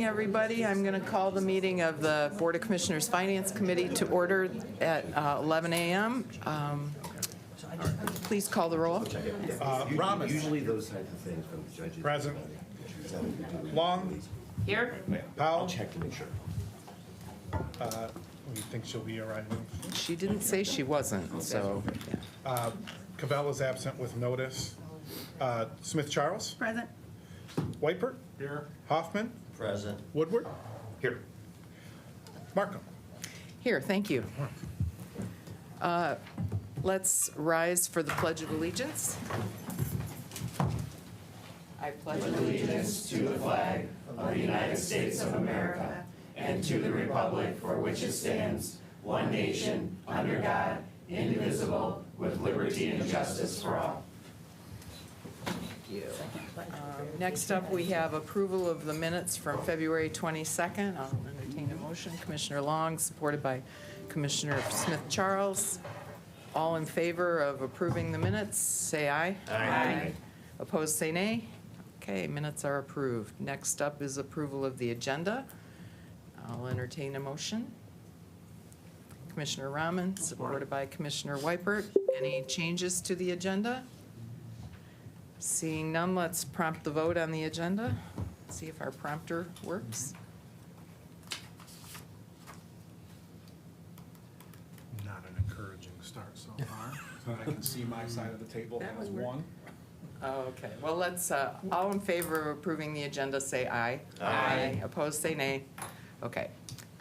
Everybody, I'm going to call the meeting of the Board of Commissioners Finance Committee to order at 11 a.m. Please call the roll. Ramos. Usually those types of things from the judges. Present. Long. Here. I'll Powell. check to make sure. We think she'll be arriving. She didn't say she wasn't, so. Cavell is absent with notice. Smith Charles. Present. Whiteford. Here. Hoffman. Present. Woodward. Here. Markham. Here, thank you. Let's rise for the Pledge of Allegiance. I pledge allegiance. Next up, we have approval of the minutes from February 22nd. I'll entertain a motion. Commissioner Long, supported by Commissioner Smith Charles. All in favor of approving the minutes, say aye. Aye. Opposed, say nay. Okay, minutes are approved. Next up is approval of the agenda. I'll entertain a motion. Commissioner Rahman, supported by Commissioner Weipert. Any changes to the agenda? Seeing none, let's prompt the vote on the agenda. See if our prompter works. Not an encouraging start so far. So I can see my side of the table That as would work. one. Okay, well, let's, all in favor of approving the agenda, say aye. Aye. Opposed, say nay. Okay,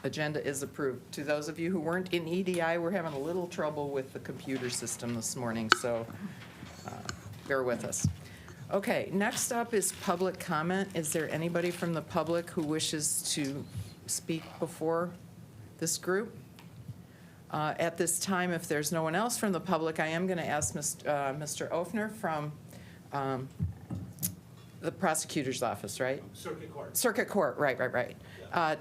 agenda is approved. To those of you who weren't in EDI, we're having a little trouble with the computer system this morning, so bear with us. Okay, next up is public comment. Is there anybody from the public who wishes to speak before this group? At this time, if there's no one else from the public, I am going to ask Mr. Ofner from the prosecutor's office, right? Circuit Court. Circuit Court, right.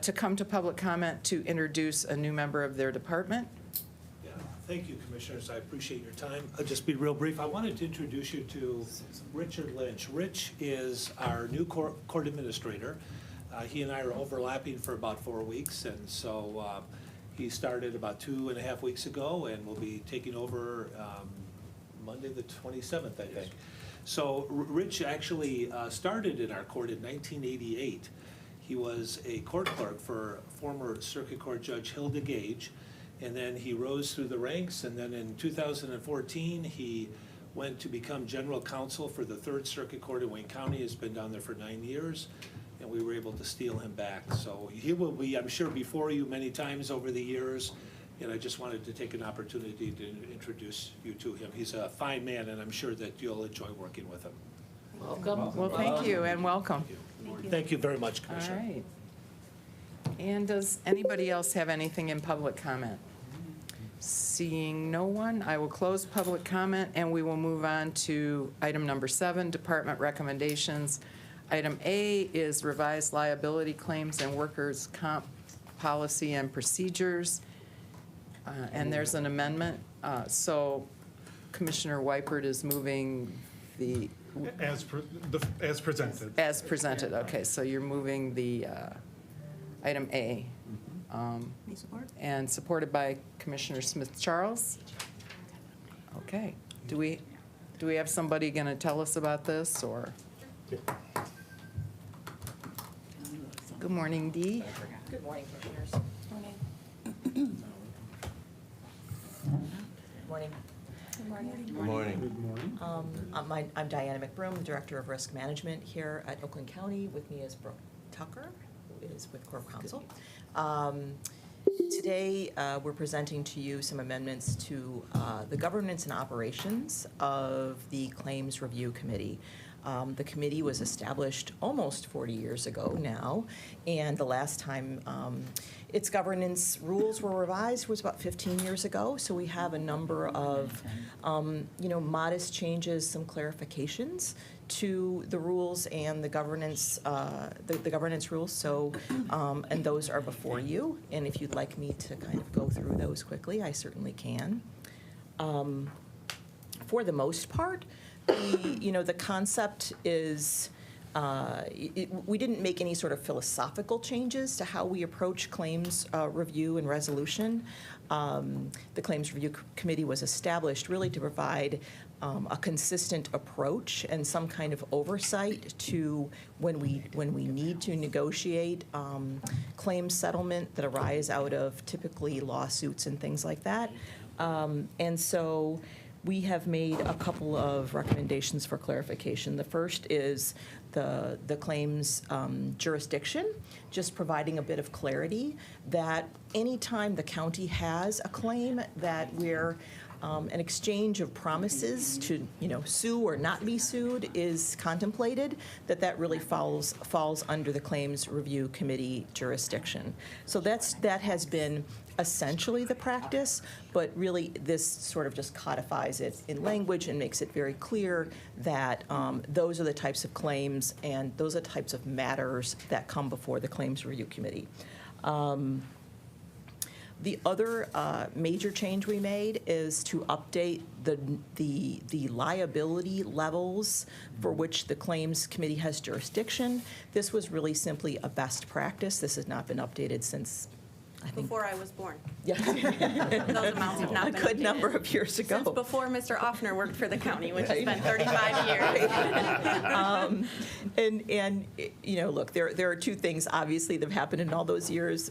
To come to public comment to introduce a new member of their department. Yeah. Thank you, Commissioners. I appreciate your time. I'll just be real brief. I wanted to introduce you to Richard Lynch. Rich is our new court administrator. He and I are overlapping for about 4 weeks, and so he started about 2.5 weeks ago and will be taking over Monday the 27th, I think. So Rich actually started in our court in 1988. He was a court clerk for former Circuit Court Judge Hilda Gage, and then he rose through the ranks, and then in 2014, he went to become general counsel for the Third Circuit Court in Wayne County. He's been down there for 9 years, and we were able to steal him back. So he will be, I'm sure, before you many times over the years, and I just wanted to take an opportunity to introduce you to him. He's a fine man, and I'm sure that you'll enjoy working with him. Welcome. Well, thank you and welcome. Thank you very much, All Commissioner. right. And does anybody else have anything in public comment? Seeing no one, I will close public comment and we will move on to item number 7, department recommendations. Item A is revised liability claims and workers' comp policy and procedures. And there's an amendment. So Commissioner Weipert is moving the, As presented. as presented. Okay, so you're moving the item A. And supported by Commissioner Smith Charles. Okay. Do we have somebody going to tell us about this, or? Good morning, Dee. Good morning, Commissioners. Morning. Good morning. I'm Diana McBroom, Director of Risk Management here at Oakland County. With me is Brooke Tucker, who is with Corp Counsel. Today, we're presenting to you some amendments to the governance and operations of the Claims Review Committee. The committee was established almost 40 years ago now, and the last time its governance rules were revised was about 15 years ago. So we have a number of, modest changes, some clarifications to the rules and the governance, the governance rules. So, and those are before you. And if you'd like me to kind of go through those quickly, I certainly can. For the most part, the concept is we didn't make any sort of philosophical changes to how we approach claims review and resolution. The Claims Review Committee was established really to provide a consistent approach and some kind of oversight to when we need to negotiate claims settlement that arise out of typically lawsuits and things like that. And so we have made a couple of recommendations for clarification. The first is the claims jurisdiction, just providing a bit of clarity that anytime the county has a claim that we're an exchange of promises to, sue or not be sued is contemplated, that really falls under the Claims Review Committee jurisdiction. So that has been essentially the practice, but really this sort of just codifies it in language and makes it very clear that those are the types of claims and those are the types of matters that come before the Claims Review Committee. The other major change we made is to update the liability levels for which the Claims Committee has jurisdiction. This was really simply a best practice. This has not been updated since, I think. Before I was born. Yeah. Those amounts have not been A good updated. number of years ago. Since before Mr. Offner worked for the county, which Right. has been 35 years. And look, there are two things, obviously, that have happened in all those years.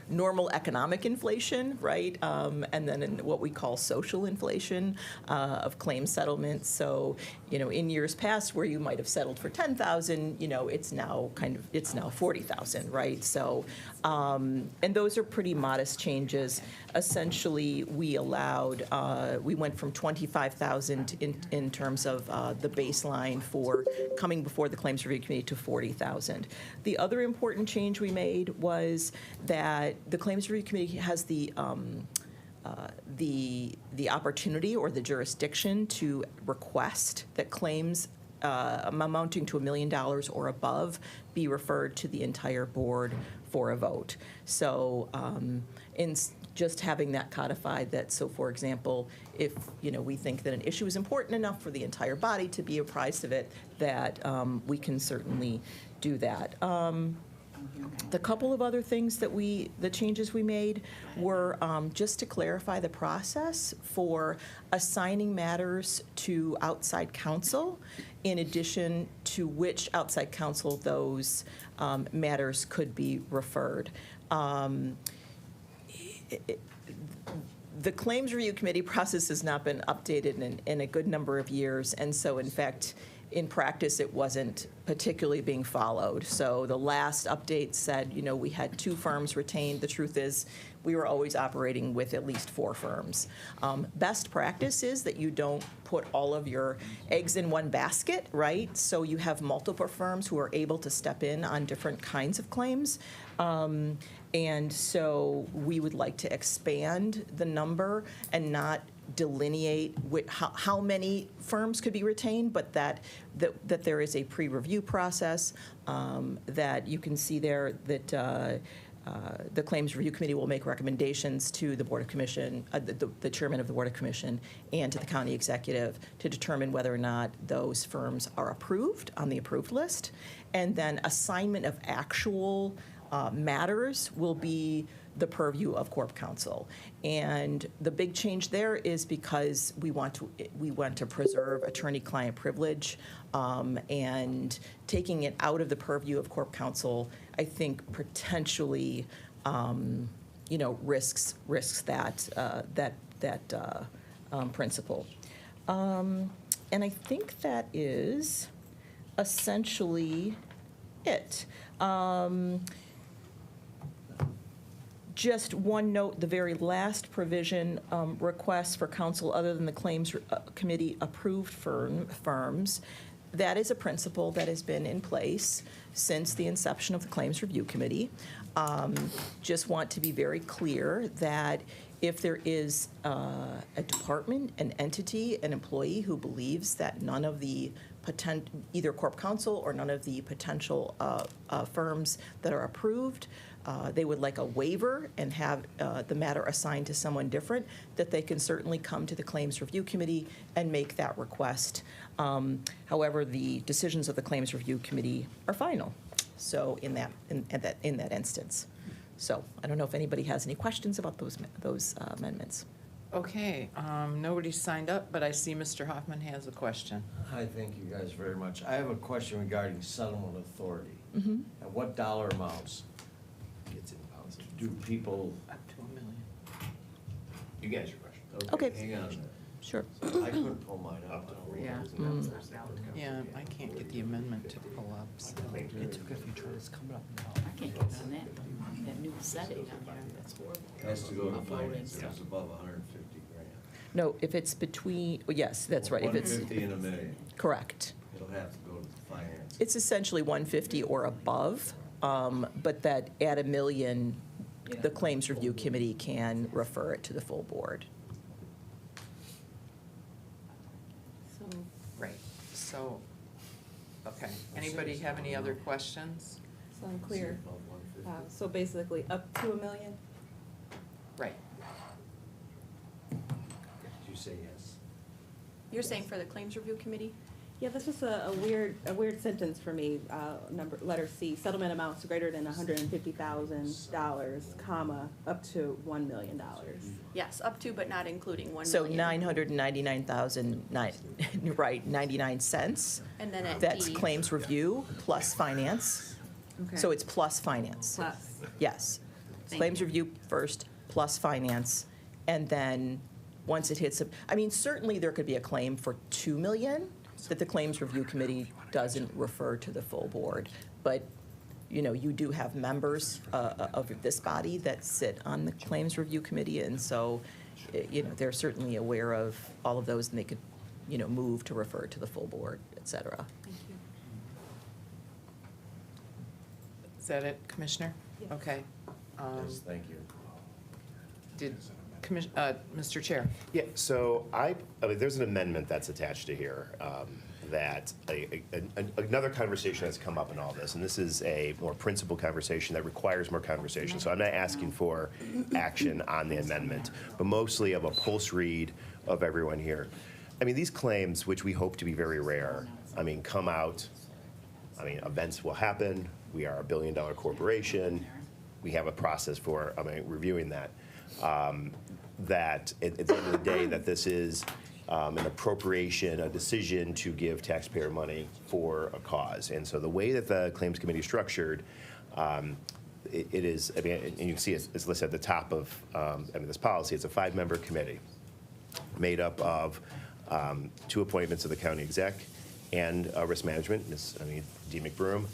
Normal economic inflation, right? And then in what we call social inflation of claim settlements. So, in years past where you might have settled for $10,000, it's now $40,000, right? So, and those are pretty modest changes. Essentially, we went from $25,000 in terms of the baseline for coming before the Claims Review Committee to $40,000. The other important change we made was that the Claims Review Committee has the opportunity or the jurisdiction to request that claims amounting to $1 million or above be referred to the entire board for a vote. So in just having that codified, so for example, if we think that an issue is important enough for the entire body to be apprised of it, that we can certainly do that. The couple of other things the changes we made were just to clarify the process for assigning matters to outside counsel, in addition to which outside counsel those matters could be referred. The Claims Review Committee process has not been updated in a good number of years, and so in fact, in practice, it wasn't particularly being followed. So the last update said, we had 2 firms retained. The truth is, we were always operating with at least 4 firms. Best practice is that you don't put all of your eggs in one basket, right? So you have multiple firms who are able to step in on different kinds of claims. And so we would like to expand the number and not delineate how many firms could be retained, but that there is a pre-review process that you can see there that the Claims Review Committee will make recommendations to the Board of Commission, the Chairman of the Board of Commission, and to the County Executive to determine whether or not those firms are approved on the approved list. And then assignment of actual matters will be the purview of Corp Counsel. And the big change there is because we want to preserve attorney-client privilege, and taking it out of the purview of Corp Counsel, I think potentially, risks that principle. And I think that is essentially it. Just one note, the very last provision requests for counsel other than the Claims Committee approved firms. That is a principle that has been in place since the inception of the Claims Review Committee. Just want to be very clear that if there is a department, an entity, an employee who believes that none of the either corp counsel or none of the potential firms that are approved, they would like a waiver and have the matter assigned to someone different, that they can certainly come to the Claims Review Committee and make that request. However, the decisions of the Claims Review Committee are final, so in that instance. So I don't know if anybody has any questions about those amendments. Okay, nobody signed up, but I see Mr. Hoffman has a question. Hi, thank you guys very much. I have a question regarding settlement authority. Mhm. At what dollar amounts do people, Up to $1 million. you can answer your question. Okay. Hang on a minute. Sure. I couldn't pull mine up. Yeah. Yeah, I can't get the amendment to pull up. So. It took a few tries coming up now. I can't get on that new setting on there, that's horrible. Has to go to Uploading finance, stuff. it's above 150 grand. No, if it's between, oh, yes, that's right. If it's 150 and a million, correct. it'll have to go to finance. It's essentially 150 or above, but that at $1 million, the Claims Review Committee can refer it to the full board. So, Right, so, okay. Anybody have any other questions? So I'm clear. Above 150. So basically up to $1 million? Right. Did you say yes? You're saying for the Claims Review Committee? Yeah, that's just a weird sentence for me. Letter C, settlement amounts greater than $150,000, comma, up to $1 million. Yes, up to but not including 1 So million. 999,000, right, 99 cents. And then at That's D. Claims Review plus finance. Okay. So it's plus finance. Plus. Yes. Thank Claims you. Review first, plus finance, and then, once it hits, I mean, certainly there could be a claim for $2 million that the Claims Review Committee doesn't refer to the full board. But, you know, you do have members of this body that sit on the Claims Review Committee, and so, you know, they're certainly aware of all of those, and they could, you know, move to refer to the full board, et cetera. Thank you. Is that it, Commissioner? Yes. Okay. Yes, thank you. Mr. Chair? Yeah, so I mean, there's an amendment that's attached to here that another conversation has come up in all this, and this is a more principled conversation that requires more conversation. So I'm not asking for action on the amendment, but mostly of a pulse read of everyone here. I mean, these claims, which we hope to be very rare, I mean, come out, I mean, events will happen. We are a billion-dollar corporation. We have a process for, reviewing that. That at the end of the day, that this is an appropriation, a decision to give taxpayer money for a cause. And so the way that the Claims Committee is structured, it is, I mean, and you can see it's listed at the top of this policy. It's a 5-member committee made up of 2 appointments of the county exec and risk management, Ms. Dee McBroom,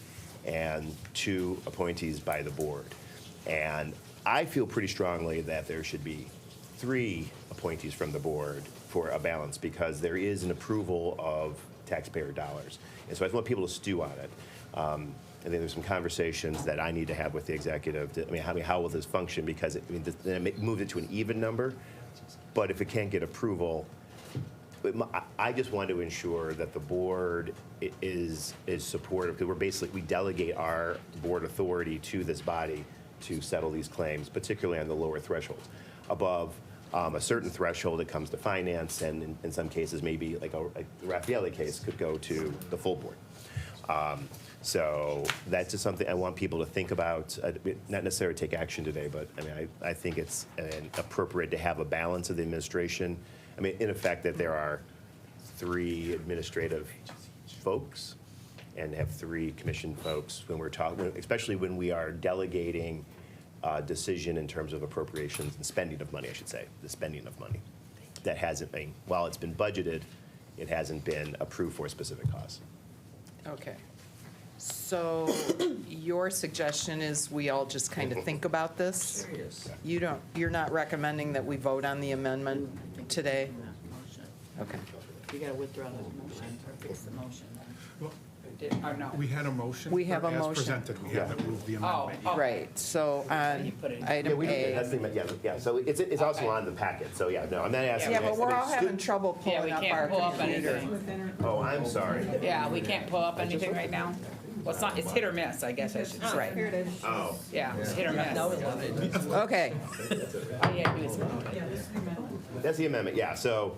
and 2 appointees by the board. And I feel pretty strongly that there should be 3 appointees from the board for a balance, because there is an approval of taxpayer dollars. And so I want people to stew on it. I think there's some conversations that I need to have with the executive. How will this function? Because then it moves it to an even number, but if it can't get approval, I just want to ensure that the board is supportive, because we delegate our board authority to this body to settle these claims, particularly on the lower thresholds. Above a certain threshold, it comes to finance, and in some cases, maybe like a Raffaele case could go to the full board. So that's just something I want people to think about, not necessarily take action today, but I think it's appropriate to have a balance of the administration. In effect, that there are 3 administrative folks and have 3 commission folks when we're talking, especially when we are delegating decision in terms of appropriations and spending of money, I should say, the spending of money. That hasn't been, while it's been budgeted, it hasn't been approved for a specific cause. Okay. So your suggestion is we all just kind of think about this? Yes. You're not recommending that we vote on the amendment today? Motion. Okay. You gotta withdraw the motion or fix the motion. Well, Or no? We had a motion. We have a as motion. presented, we haven't moved the amendment Oh. yet. Right, so on You put it in. Yeah, item we did, A. that's the, yeah, so it's also Okay. on the packet, so yeah, no, I'm not asking. Yeah, but we're all I mean, having trouble Yeah, pulling we up can't our pull up computer. anything. Oh, I'm sorry. Yeah, we can't pull up anything right now. Well, it's not, it's hit or miss, I guess I should say. Right, Here it is. Oh, Yeah, it's hit or miss. All okay. you gotta do is vote. that's the amendment, yeah, so,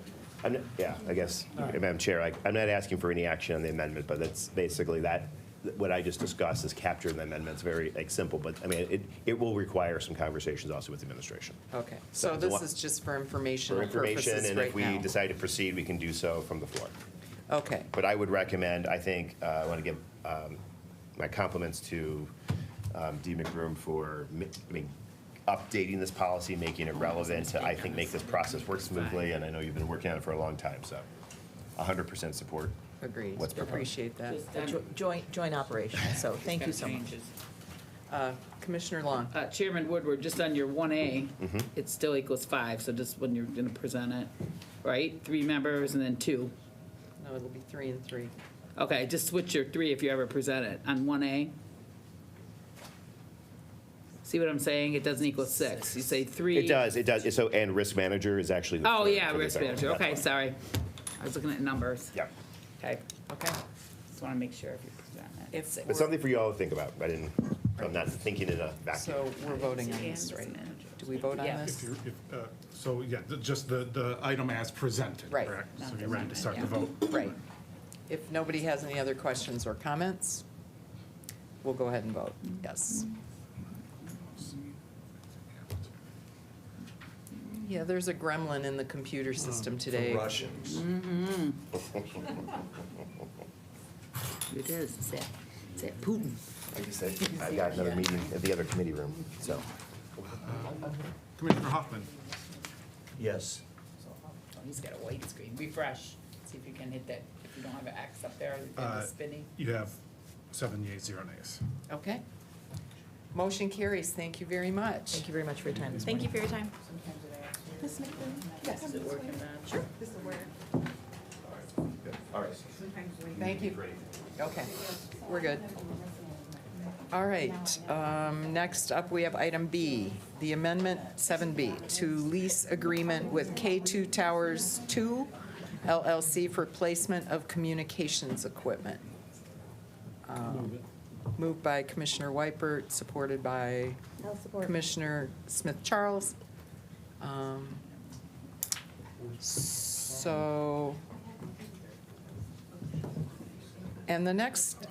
yeah, I guess, Madam Chair, I'm not asking for any action on the amendment, but that's basically that, what I just discussed is captured in the amendment. It's very, like, simple, but, I mean, it will require some conversations also with the administration. Okay, so this is just for For informational information, purposes and if right we now. decide to proceed, we can do so from the floor. Okay, But I would recommend, I think, I want to give my compliments to Dee McBroom for, updating this policy, making it relevant to, I think, make this process work smoothly, and I know you've been working on it for a long time, so 100% support. agreed, What's proposed? appreciate that. Joint operation, so thank you so much. Commissioner Long, Chairman Woodward, just on your 1A, it still equals 5, so just when you're gonna present it, right? 3 members and then 2. no, it'll be 3 and 3. Okay, just switch your 3 if you ever present it on 1A. See what I'm saying? It doesn't equal 6. You say 3. It does, so, and risk manager is actually the. Oh, third yeah, for the risk third. manager. Okay, sorry. I was looking at numbers. Yeah, Okay, Okay. just wanna make sure if you present it. If it's something for you all to think about. I'm not thinking in a vacuum. So we're voting on this, right? Do we vote on Yeah. this? So, yeah, just the item as presented, Right. correct? So you're ready to start the vote? Right. If nobody has any other questions or comments, we'll go ahead and vote. Yes. Yeah, there's a gremlin in the computer system today. Russians. It is, it's that Putin. Like I said, I got another meeting at the other committee room, so. Commissioner Hoffman? Yes. Oh, he's got a white screen. Refresh. See if you can hit that, if you don't have an X up there, it's spinning. You have 7 yeas, 0 nays. Okay. Motion carries. Thank you very much. Thank you very much for your time this Thank morning. you for your time. Is it working, man? Sure. All right. Thank you. Okay, we're good. All right, next up, we have item B, the amendment 7B to lease agreement with K2 Towers 2 LLC for placement of communications equipment. Moved by Commissioner Weipert, supported by I'll support. Commissioner Smith Charles. So, and the next,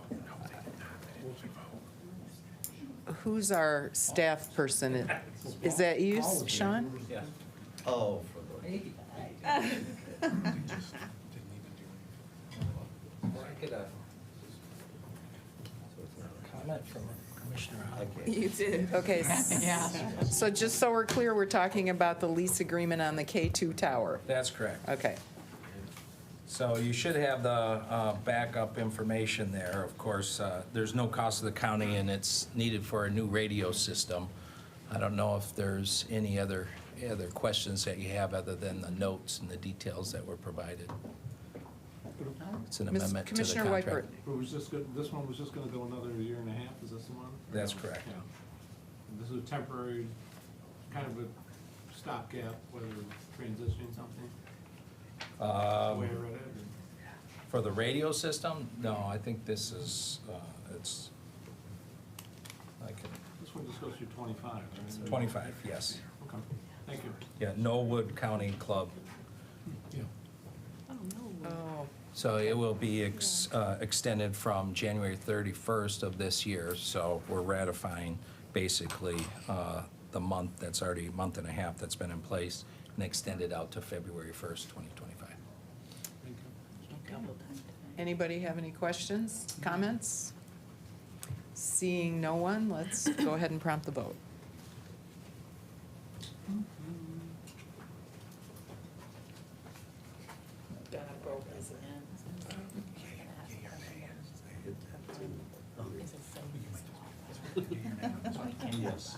who's our staff person? Is that you, Sean? Oh, for the. Comment from Commissioner Hopkins. You did. Okay, so just so we're clear, we're talking about the lease agreement on the K2 tower. That's correct. Okay, So you should have the backup information there. Of course, there's no cost to the county, and it's needed for a new radio system. I don't know if there's any other questions that you have other than the notes and the details that were provided. It's an Miss- amendment to the Commissioner contract. Weipert. It was just good, this one was just gonna go another year and a half, is this the one? That's correct. Yeah. This is a temporary, kind of a stopgap, whether transitioning something, the way I read it. For the radio system, no, I think this is, it's, I can, This one just goes through 25, right? 25, yes. Okay, thank you. Yeah, Norwood County Club. oh, So it will be extended from January 31st of this year, so we're ratifying basically the month that's already, a month and a half that's been in place, and extended out to February 1st, 2025. Thank you. anybody have any questions, comments? Seeing no one, let's go ahead and prompt the vote. Yes.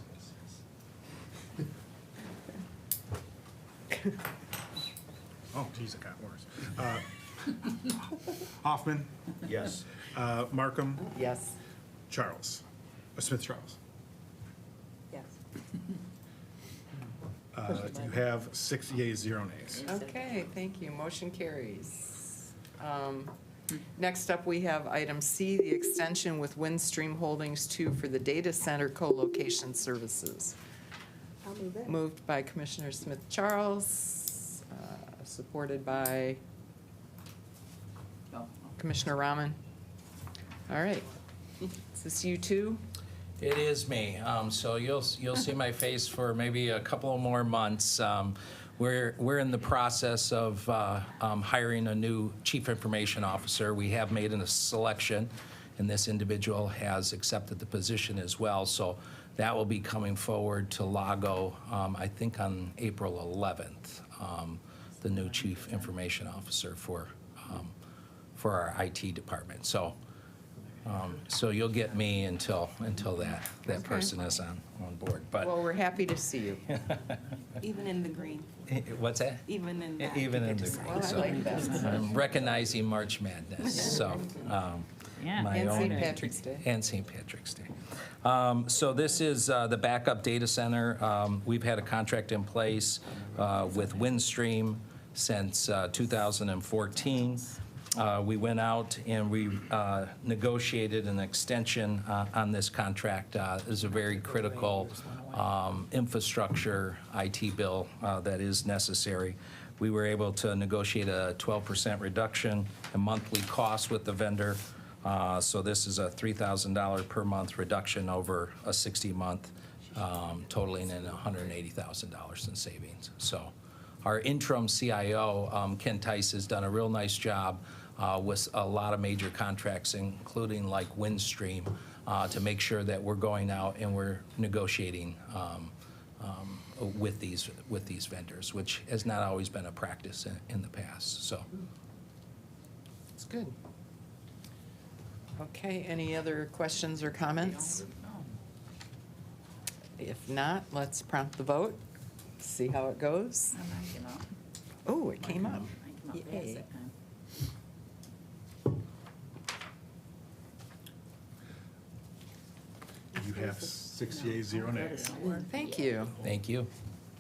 Oh, geez, it got worse. Hoffman, Yes. Markham, Yes. Charles, Smith Charles. Yes. You have 6 yeas, 0 nays. Okay, thank you. Motion carries. Next up, we have item C, the extension with Windstream Holdings 2 for the data center co-location services. I'll move that. Moved by Commissioner Smith Charles, supported by Commissioner Rahman. All right. Is this you too? It is me. So you'll see my face for maybe a couple of more months. We're in the process of hiring a new chief information officer. We have made a selection, and this individual has accepted the position as well. So that will be coming forward to Lago, I think on April 11th, the new chief information officer for our IT department. So you'll get me until that person is on board. But Well, we're happy to see you. Even in the green, what's that? even in that. Even you in get the to Well, I say. like that. I'm recognizing March Madness, so. my And own- St. Patrick's Day. And St. Patrick's Day. So this is the backup data center. We've had a contract in place with Windstream since 2014. We went out and we negotiated an extension on this contract. It's a very critical infrastructure IT bill that is necessary. We were able to negotiate a 12% reduction in monthly costs with the vendor. So this is a $3,000 per month reduction over a 60-month, totaling in $180,000 in savings. So our interim CIO, Ken Tice, has done a real nice job with a lot of major contracts, including like Windstream, to make sure that we're going out and we're negotiating with these vendors, which has not always been a practice in the past. So. It's good. Okay, any other questions or comments? If not, let's prompt the vote, see how it goes. Oh, it came up. Yay. You have 6 yeas, 0 nays. Thank you. Thank you.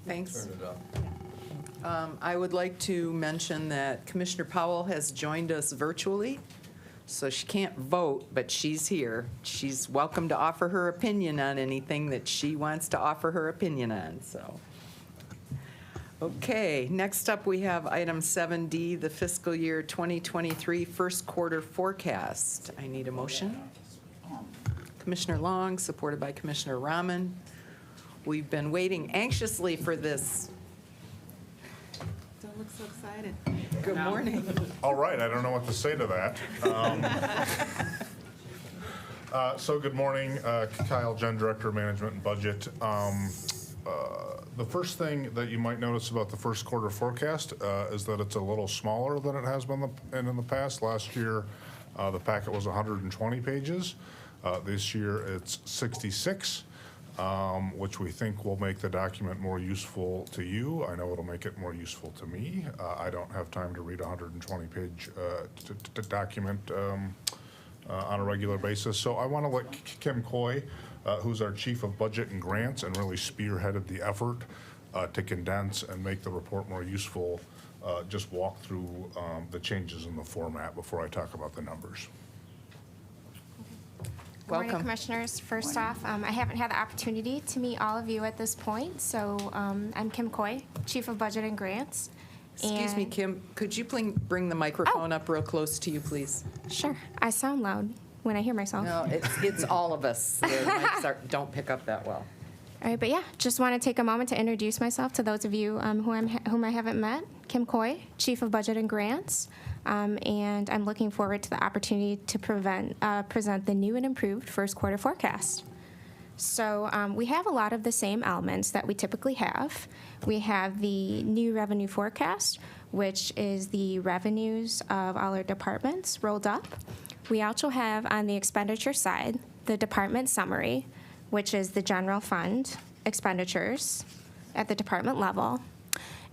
Thanks. I would like to mention that Commissioner Powell has joined us virtually, so she can't vote, but she's here. She's welcome to offer her opinion on anything that she wants to offer her opinion on, so. Okay, next up, we have item 7D, the fiscal year 2023 first quarter forecast. I need a motion. Commissioner Long, supported by Commissioner Rahman. We've been waiting anxiously for this. Don't look so excited. Good morning. All right, I don't know what to say to that. So good morning, Kyle Jen, Director of Management and Budget. The first thing that you might notice about the first quarter forecast is that it's a little smaller than it has been in the past. Last year, the packet was 120 pages. This year, it's 66. Which we think will make the document more useful to you. I know it'll make it more useful to me. I don't have time to read a 120-page document on a regular basis. So I want to let Kim Coy, who's our Chief of Budget and Grants and really spearheaded the effort to condense and make the report more useful, just walk through the changes in the format before I talk about the numbers. Good morning, Welcome. Commissioners. First off, I haven't had the opportunity to meet all of you at this point, so I'm Kim Coy, Chief of Budget and Grants. Excuse me, And- Kim, could you bring the microphone up real close to you, please? Sure, I sound loud when I hear myself. No, it's all of us. The mics don't pick up that well. All right, but yeah, just want to take a moment to introduce myself to those of you whom I haven't met. Kim Coy, Chief of Budget and Grants, and I'm looking forward to the opportunity to present the new and improved first quarter forecast. So we have a lot of the same elements that we typically have. We have the new revenue forecast, which is the revenues of all our departments rolled up. We also have on the expenditure side the department summary, which is the general fund expenditures at the department level.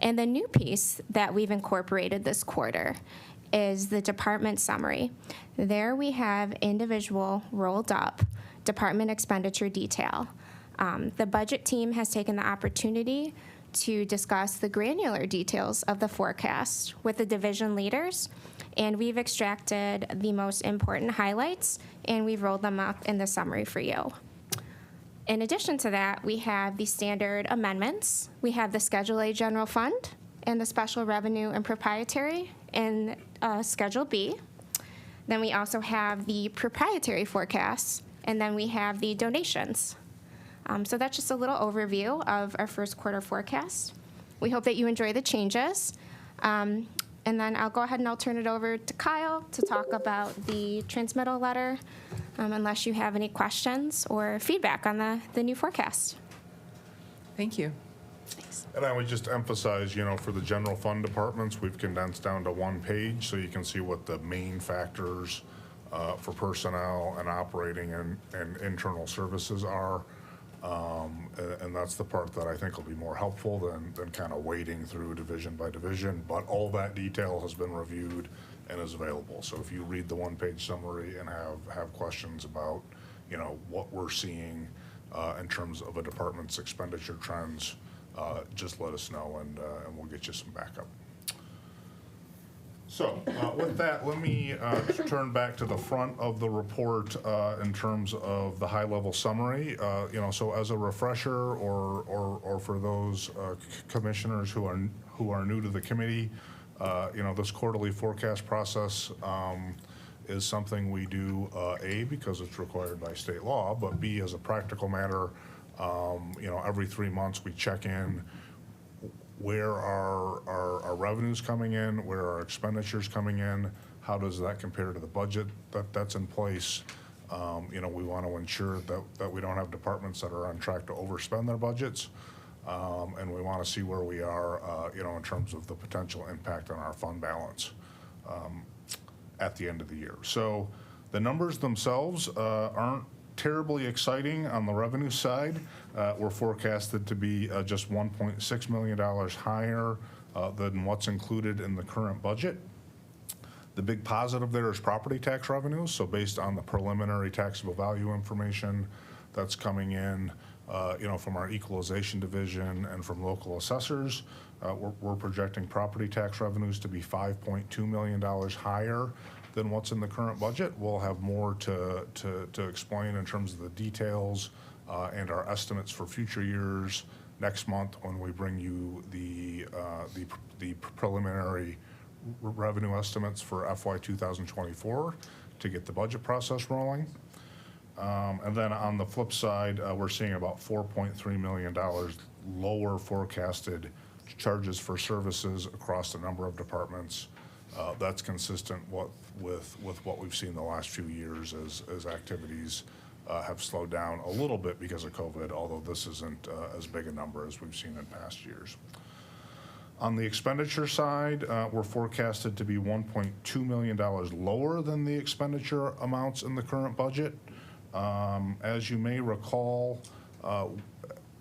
And the new piece that we've incorporated this quarter is the department summary. There we have individual rolled up department expenditure detail. The budget team has taken the opportunity to discuss the granular details of the forecast with the division leaders, and we've extracted the most important highlights, and we've rolled them up in the summary for you. In addition to that, we have the standard amendments. We have the Schedule A General Fund and the Special Revenue and Proprietary in Schedule B. Then we also have the proprietary forecasts, and then we have the donations. So that's just a little overview of our first quarter forecast. We hope that you enjoy the changes. And then I'll go ahead and I'll turn it over to Kyle to talk about the transmittal letter, unless you have any questions or feedback on the new forecast. Thank you. And I would just emphasize, for the general fund departments, we've condensed down to one page so you can see what the main factors for personnel and operating and internal services are. And that's the part that I think will be more helpful than kind of wading through division by division. But all that detail has been reviewed and is available. So if you read the one-page summary and have questions about, what we're seeing in terms of a department's expenditure trends, just let us know and we'll get you some backup. So with that, let me turn back to the front of the report in terms of the high-level summary. So as a refresher or for those commissioners who are new to the committee, this quarterly forecast process is something we do, A, because it's required by state law, but B, as a practical matter, every 3 months we check in where are our revenues coming in, where are our expenditures coming in, how does that compare to the budget that's in place. We want to ensure that we don't have departments that are on track to overspend their budgets, and we want to see where we are, in terms of the potential impact on our fund balance at the end of the year. So the numbers themselves aren't terribly exciting on the revenue side. We're forecasted to be just $1.6 million higher than what's included in the current budget. The big positive there is property tax revenues. So based on the preliminary taxable value information that's coming in, from our equalization division and from local assessors, we're projecting property tax revenues to be $5.2 million higher than what's in the current budget. We'll have more to explain in terms of the details and our estimates for future years next month when we bring you the preliminary revenue estimates for FY 2024 to get the budget process rolling. And then on the flip side, we're seeing about $4.3 million lower forecasted charges for services across a number of departments. That's consistent with what we've seen the last few years as activities have slowed down a little bit because of COVID, although this isn't as big a number as we've seen in past years. On the expenditure side, we're forecasted to be $1.2 million lower than the expenditure amounts in the current budget. As you may recall,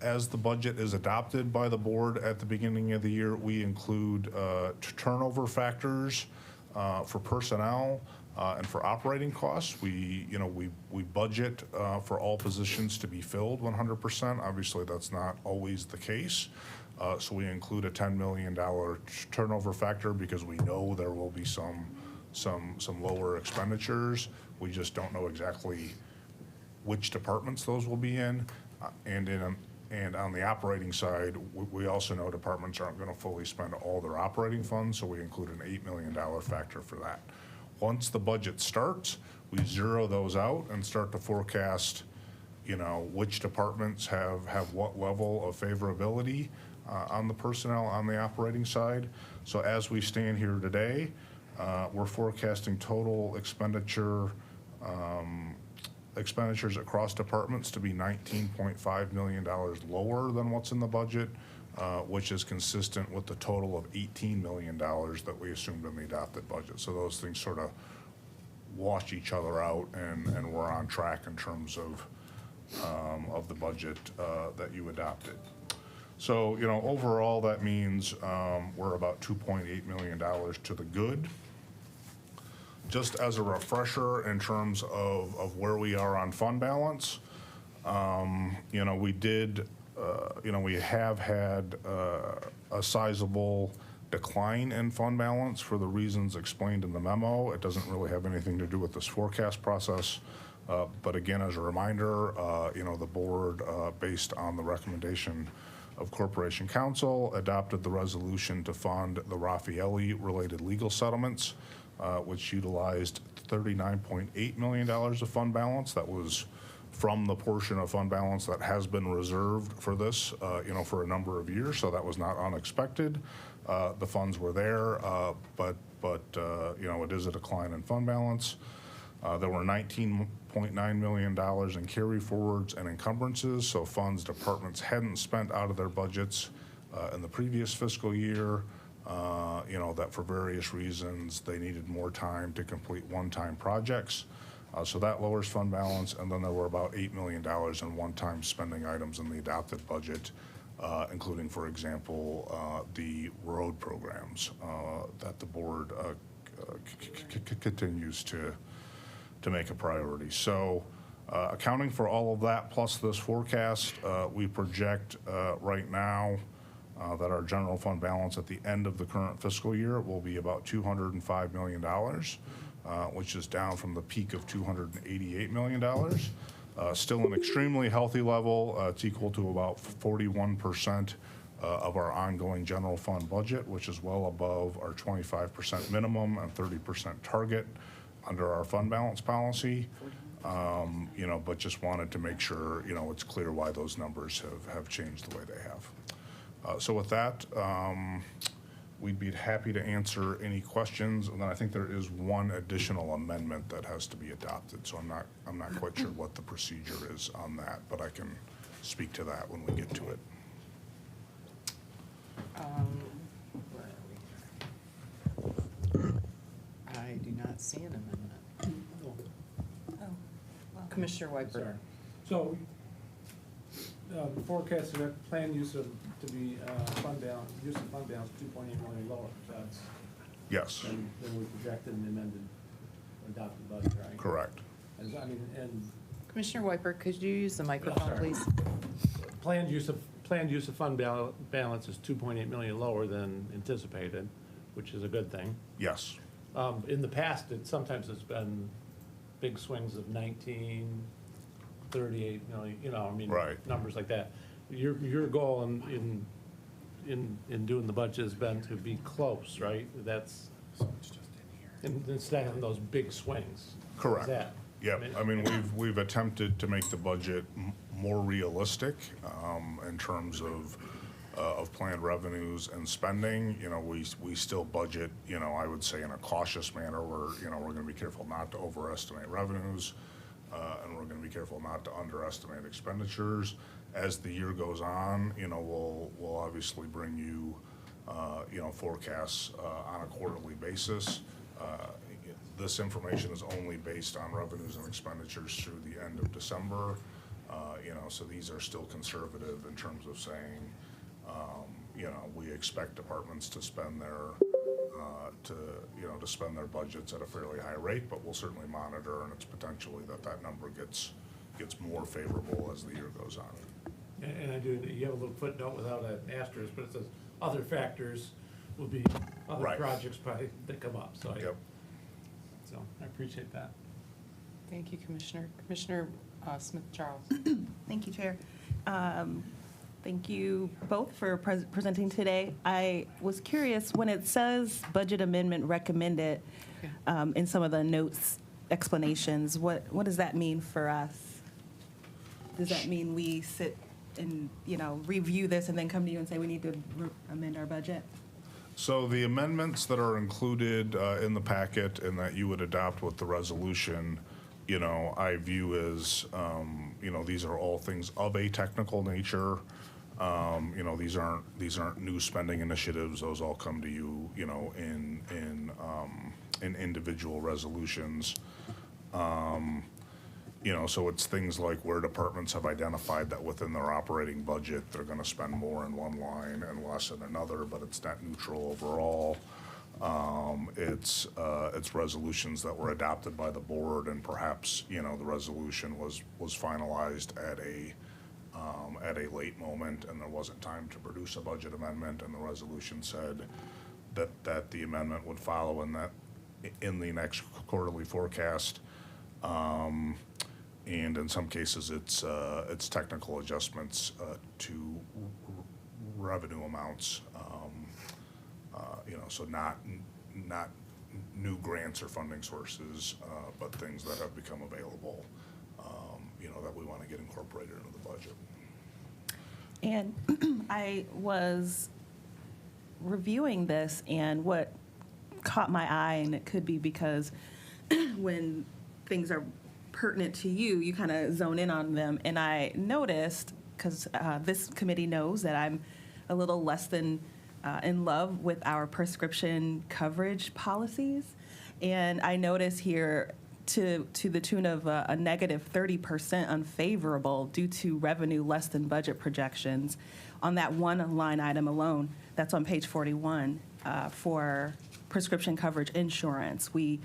as the budget is adopted by the board at the beginning of the year, we include turnover factors for personnel and for operating costs. We budget for all positions to be filled 100%. Obviously, that's not always the case. So we include a $10 million turnover factor because we know there will be some lower expenditures. We just don't know exactly which departments those will be in. And on the operating side, we also know departments aren't going to fully spend all their operating funds, so we include an $8 million factor for that. Once the budget starts, we zero those out and start to forecast, which departments have what level of favorability on the personnel on the operating side. So as we stand here today, we're forecasting total expenditures across departments to be $19.5 million lower than what's in the budget, which is consistent with the total of $18 million that we assumed in the adopted budget. So those things sort of wash each other out, and we're on track in terms of the budget that you adopted. So, overall that means we're about $2.8 million to the good Just as a refresher in terms of where we are on fund balance, you know, we did, you know, we have had a sizable decline in fund balance for the reasons explained in the memo. It doesn't really have anything to do with this forecast process. But again, as a reminder, you know, the board, based on the recommendation of Corporation Counsel, adopted the resolution to fund the Raffaelli-related legal settlements, which utilized $39.8 million of fund balance. That was from the portion of fund balance that has been reserved for this, you know, for a number of years, so that was not unexpected. The funds were there, but you know, it is a decline in fund balance. There were $19.9 million in carry forwards and encumbrances, so funds departments hadn't spent out of their budgets in the previous fiscal year, you know, that for various reasons they needed more time to complete one-time projects. So that lowers fund balance, and then there were about $8 million in one-time spending items in the adopted budget, including, for example, the road programs that the board continues to make a priority. So accounting for all of that plus this forecast, we project right now that our general fund balance at the end of the current fiscal year will be about $205 million, which is down from the peak of $288 million. Still an extremely healthy level. It's equal to about 41% of our ongoing general fund budget, which is well above our 25% minimum and 30% target under our fund balance policy. You know, but just wanted to make sure, you know, it's clear why those numbers have changed the way they have. So with that, we'd be happy to answer any questions. And then I think there is one additional amendment that has to be adopted. So I'm not quite sure what the procedure is on that, but I can speak to that when we get to it. Where are we? I do not see an amendment. Commissioner Whiteberg. Sorry. So, the forecast of planned use of, to be, fund balance, use of fund balance, 2.8 million lower, that's, Yes, than we projected in the amended, adopted budget, right? correct. And, I mean, and Commissioner Whiteberg, could you use the microphone, sorry. please? planned use of fund balance is 2.8 million lower than anticipated, which is a good thing. Yes, In the past, sometimes it's been big swings of 19, 38 million, you know, I mean, Right. numbers like that. Your goal in doing the budget has been to be close, right? That's, instead of those big swings. correct. Is that? Yep, I mean, we've attempted to make the budget more realistic in terms of planned revenues and spending. You know, we still budget, you know, I would say in a cautious manner where, you know, we're gonna be careful not to overestimate revenues, and we're gonna be careful not to underestimate expenditures. As the year goes on, you know, we'll obviously bring you, you know, forecasts on a quarterly basis. This information is only based on revenues and expenditures through the end of December. You know, so these are still conservative in terms of saying, you know, we expect departments to spend their, to spend their budgets at a fairly high rate, but we'll certainly monitor, and it's potentially that number gets more favorable as the year goes on. And I do, you have a little footnote without an asterisk, but it says other factors will be other Right. projects probably that come up, so. Yep. So I appreciate that. Thank you, Commissioner. Commissioner Smith Charles. Thank you, Chair. Thank you both for presenting today. I was curious, when it says budget amendment recommended in some of the notes explanations, what does that mean for us? Does that mean we sit and, you know, review this and then come to you and say we need to amend our budget? So the amendments that are included in the packet and that you would adopt with the resolution, you know, I view as, you know, these are all things of a technical nature. You know, these aren't new spending initiatives. Those all come to you, you know, in individual resolutions. You know, so it's things like where departments have identified that within their operating budget, they're gonna spend more in one line and less in another, but it's net neutral overall. It's resolutions that were adopted by the board, and perhaps, the resolution was finalized at a late moment, and there wasn't time to produce a budget amendment, and the resolution said that the amendment would follow in the next quarterly forecast. And in some cases, it's technical adjustments to revenue amounts. So not new grants or funding sources, but things that have become available, that we want to get incorporated into the budget. And I was reviewing this, and what caught my eye, and it could be because when things are pertinent to you, you kind of zone in on them. And I noticed, because this committee knows that I'm a little less than in love with our prescription coverage policies. And I notice here to the tune of a negative 30% unfavorable due to revenue less than budget projections on that one line item alone. That's on page 41 for prescription coverage insurance. We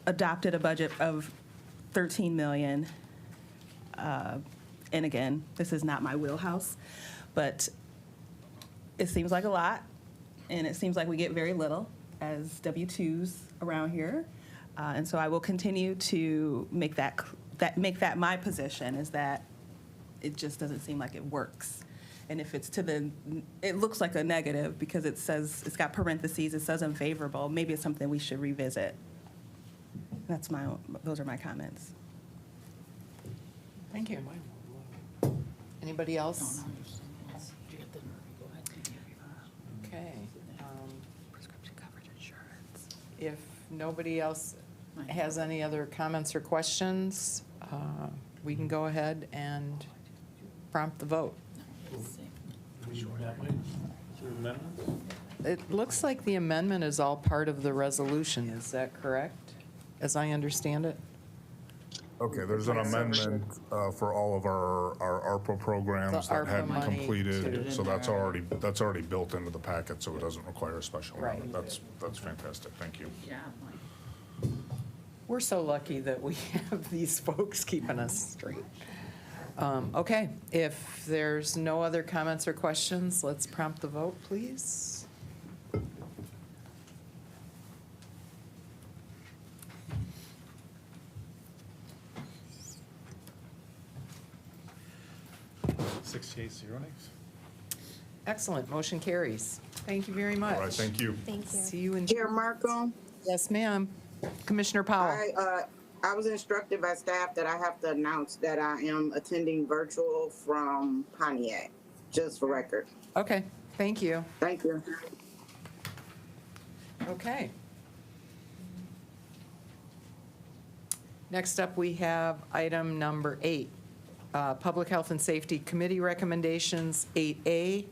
adopted a budget of 13 million. And again, this is not my wheelhouse, but it seems like a lot, and it seems like we get very little as W-2s around here. And so I will continue to make that my position, is that it just doesn't seem like it works. And if it's it looks like a negative because it says, it's got parentheses, it says unfavorable, maybe it's something we should revisit. Those are my comments. Thank you. Anybody else? Okay. Prescription coverage insurance. If nobody else has any other comments or questions, we can go ahead and prompt the vote. That way, through amendments? It looks like the amendment is all part of the resolution. Is that correct, as I understand it? Okay, there's an amendment for all of our ARPA programs The that ARPA hadn't money completed, to- so that's already built into the packet, so it doesn't require a special Right. amendment. That's fantastic, thank you. Yeah. We're so lucky that we have these folks keeping us straight. Okay, if there's no other comments or questions, let's prompt the vote, please. Excellent, motion carries. Thank you very much. All right, thank you. Thank you. See you in. Chair Markham, Yes, ma'am. Commissioner Powell. I was instructed by staff that I have to announce that I am attending virtual from Pontiac, just for record. Okay, thank you. Thank you. Okay. Next up, we have item number 8, Public Health and Safety Committee recommendations, 8A,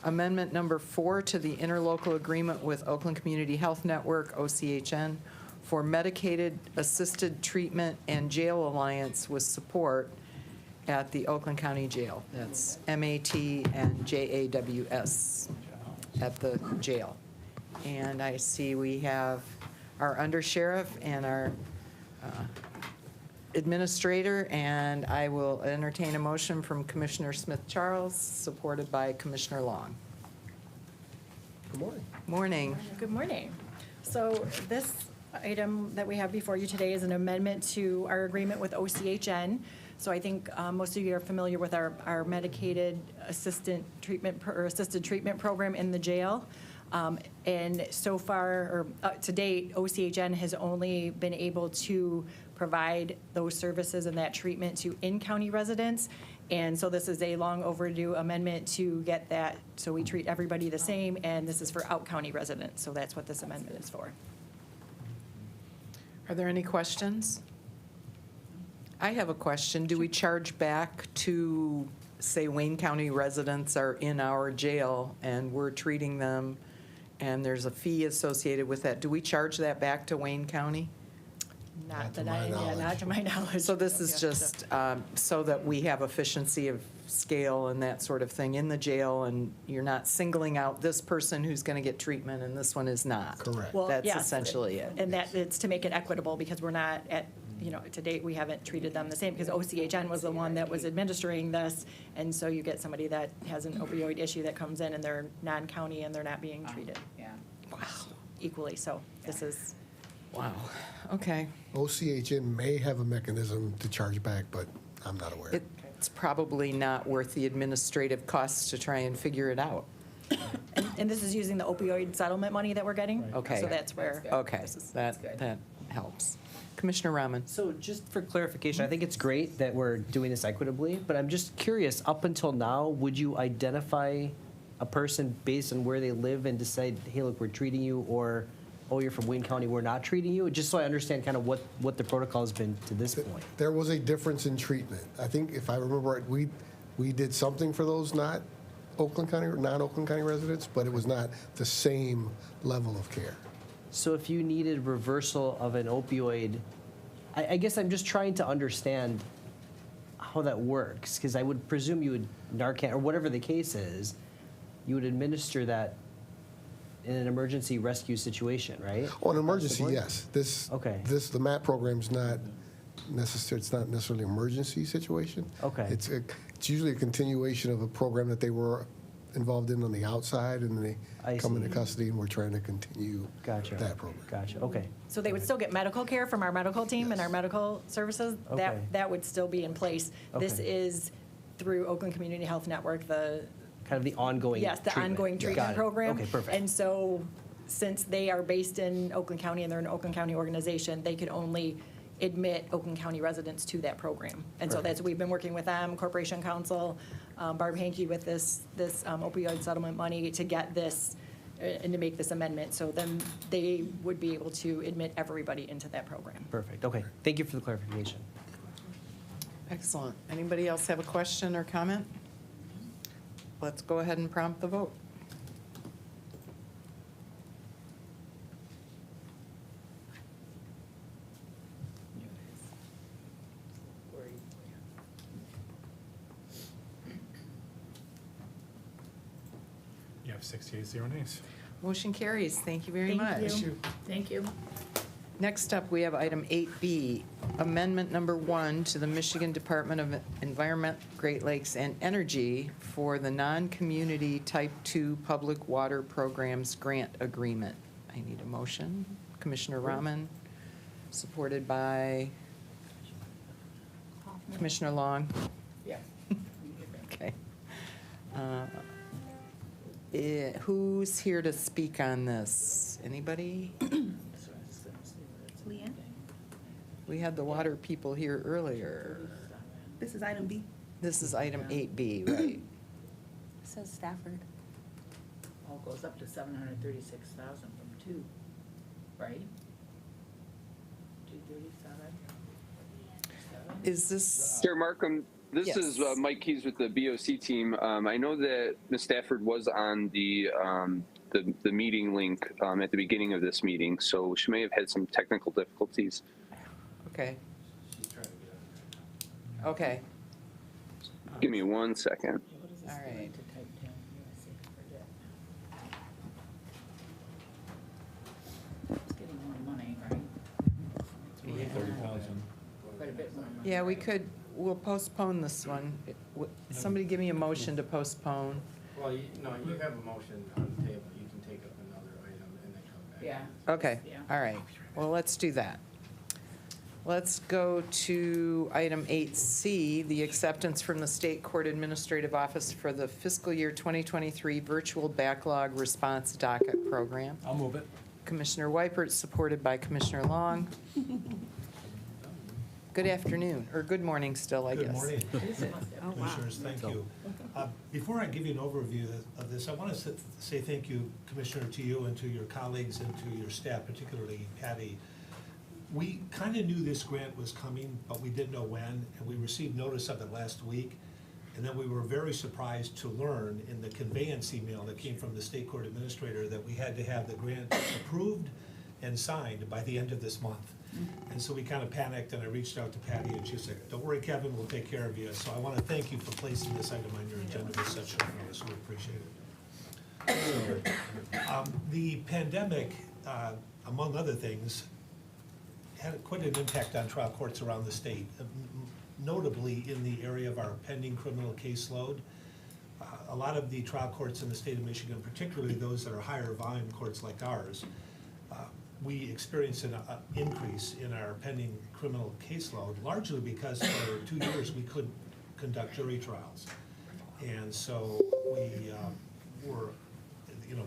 amendment number 4 to the interlocal agreement with Oakland Community Health Network, OCHN, for medicated assisted treatment and jail alliance with support at the Oakland County Jail. That's MAT and JAWS at the jail. And I see we have our undersheriff and our administrator, and I will entertain a motion from Commissioner Smith Charles, supported by Commissioner Long. Good morning. Morning. Good morning. So this item that we have before you today is an amendment to our agreement with OCHN. So I think most of you are familiar with our medicated assisted treatment program in the jail. And so far, or to date, OCHN has only been able to provide those services and that treatment to in-county residents. And so this is a long overdue amendment to get that, so we treat everybody the same, and this is for out-county residents. So that's what this amendment is for. Are there any questions? I have a question. Do we charge back to, say, Wayne County residents are in our jail and we're treating them, and there's a fee associated with that? Do we charge that back to Wayne County? Not that not to my knowledge. So this is Yeah, just so that we have efficiency of scale and that sort of thing in the jail, and you're not singling out this person who's going to get treatment and this one is not. Correct. Well, That's yes, essentially it. And that, it's to make it equitable, because we're not at, to date, we haven't treated them the same, because OCHN was the one that was administering this, and so you get somebody that has an opioid issue that comes in and they're non-county and they're not being treated Yeah. equally, so this is, Wow, okay. OCHN may have a mechanism to charge back, but I'm not aware. It's probably not worth the administrative costs to try and figure it out. and this is using the opioid settlement money that we're getting. Okay. So that's where. Okay, that helps. Commissioner Rahman? So just for clarification, I think it's great that we're doing this equitably, but I'm just curious, up until now, would you identify a person based on where they live and decide, hey, look, we're treating you, or, oh, you're from Wayne County, we're not treating you? Just so I understand kind of what the protocol has been to this point. There was a difference in treatment. I think, if I remember right, we did something for those not Oakland County, non-Oakland County residents, but it was not the same level of care. So if you needed reversal of an opioid, I guess I'm just trying to understand how that works, because I would presume you would Narcan, or whatever the case is, you would administer that in an emergency rescue situation, right? Oh, an emergency, yes. Okay. The MAP program's not necessary, it's not necessarily an emergency situation. Okay. It's usually a continuation of a program that they were involved in on the outside, and then I they come see. into custody, and we're trying to continue Gotcha. that program. Gotcha, okay. So they would still get medical care from our medical team and our medical services. Okay. That would still be in place. This Okay. is through Oakland Community Health Network, Kind of the ongoing Yes, the treatment. ongoing Got treatment it. program. Okay, perfect. And so, since they are based in Oakland County and they're an Oakland County organization, they could only admit Oakland County residents to that program. And so that's, we've been working with them, Corporation Council, Barb Hankey with this opioid settlement money to get this, and to make this amendment. So then they would be able to admit everybody into that program. Perfect, okay. Thank you for the clarification. Excellent. Anybody else have a question or comment? Let's go ahead and prompt the vote. You have 68 zero nays. Motion carries. Thank you very Thank much. you. Thank you. Next up, we have item 8B, Amendment Number 1 to the Michigan Department of Environment, Great Lakes, and Energy for the Non-Community Type 2 Public Water Programs Grant Agreement. I need a motion. Commissioner Rahman, supported by Commissioner Long. Yeah. Okay. Who's here to speak on this? Anybody? Leanne? We had the water people here earlier. This is item B. This is item 8B, right? It says Stafford. All goes up to 736,000 from 2, right? 237? Is this, Chair Markham, this Yes. is Mike Keys with the BOC team. I know that Ms. Stafford was on the meeting link at the beginning of this meeting, so she may have had some technical difficulties. okay. Okay, Give me 1 second. all right. It's getting more money, right? 30,000. Quite a bit more money. Yeah, we'll postpone this one. Somebody give me a motion to postpone. Well, you have a motion on the table, you can take up another item and then come back. Yeah. Okay, Yeah. all right. Well, let's do that. Let's go to item 8C, the acceptance from the State Court Administrative Office for the fiscal year 2023 Virtual Backlog Response Docket Program. I'll move it. Commissioner Weipert, supported by Commissioner Long. Good afternoon, or good morning still, I guess. Good morning. Oh, wow. Commissioners, thank you. Before I give you an overview of this, I want to say thank you, Commissioner, to you and to your colleagues and to your staff, particularly Patty. We kind of knew this grant was coming, but we didn't know when, and we received notice of it last week. And then we were very surprised to learn in the conveyance email that came from the State Court Administrator that we had to have the grant approved and signed by the end of this month. And so we kind of panicked, and I reached out to Patty, and she said, "Don't worry, Kevin, we'll take care of you." So I want to thank you for placing this item on your agenda with such short notice. We appreciate it. The pandemic, among other things, had quite an impact on trial courts around the state, notably in the area of our pending criminal caseload. A lot of the trial courts in the state of Michigan, particularly those that are higher volume courts like ours, we experienced an increase in our pending criminal caseload, largely because for 2 years we couldn't conduct jury trials. And so we were,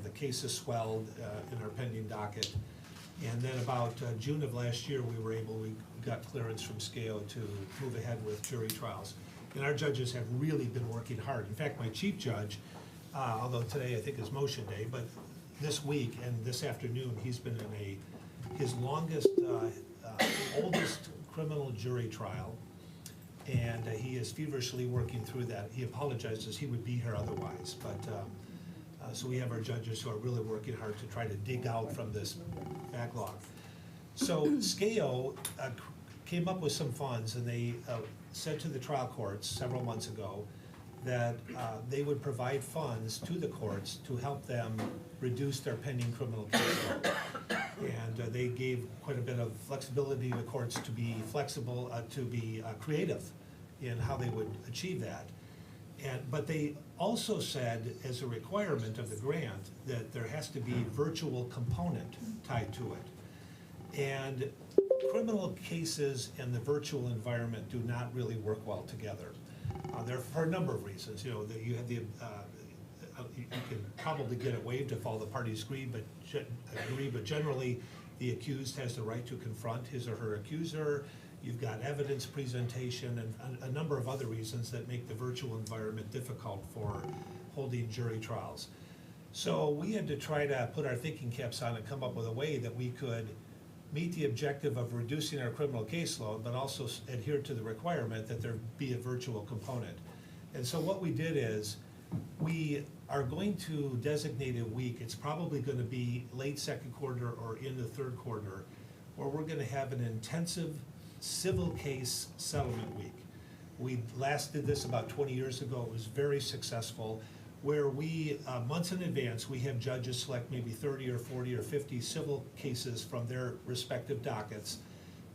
the cases swelled in our pending docket. And then about June of last year, we got clearance from SCAO to move ahead with jury trials. And our judges have really been working hard. In fact, my chief judge, although today I think is motion day, but this week and this afternoon, he's been in his longest, oldest criminal jury trial. And he is feverishly working through that. He apologizes, he would be here otherwise. But so we have our judges who are really working hard to try to dig out from this backlog. So SCAO came up with some funds, and they said to the trial courts several months ago that they would provide funds to the courts to help them reduce their pending criminal caseload. And they gave quite a bit of flexibility to courts to be flexible, to be creative in how they would achieve that. But they also said, as a requirement of the grant, that there has to be a virtual component tied to it. And criminal cases and the virtual environment do not really work well together. There for a number of reasons. You have the you can probably get it waived if all the parties agree, but generally the accused has the right to confront his or her accuser. You've got evidence presentation and a number of other reasons that make the virtual environment difficult for holding jury trials. So we had to try to put our thinking caps on and come up with a way that we could meet the objective of reducing our criminal caseload, but also adhere to the requirement that there be a virtual component. And so what we did is we are going to designate a week, it's probably going to be late second quarter or in the third quarter, where we're going to have an intensive civil case settlement week. We last did this about 20 years ago. It was very successful, where we, months in advance, we have judges select maybe 30 or 40 or 50 civil cases from their respective dockets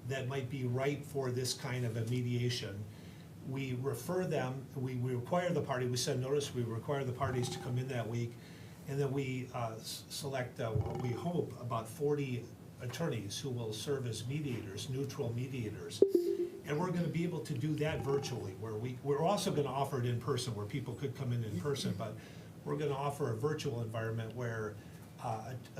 that might be ripe for this kind of a mediation. We refer them, we require the party, we send notice, we require the parties to come in that week, and then we select, what we hope, about 40 attorneys who will serve as mediators, neutral mediators. And we're going to be able to do that virtually, where we're also going to offer it in person, where people could come in person, but we're going to offer a virtual environment where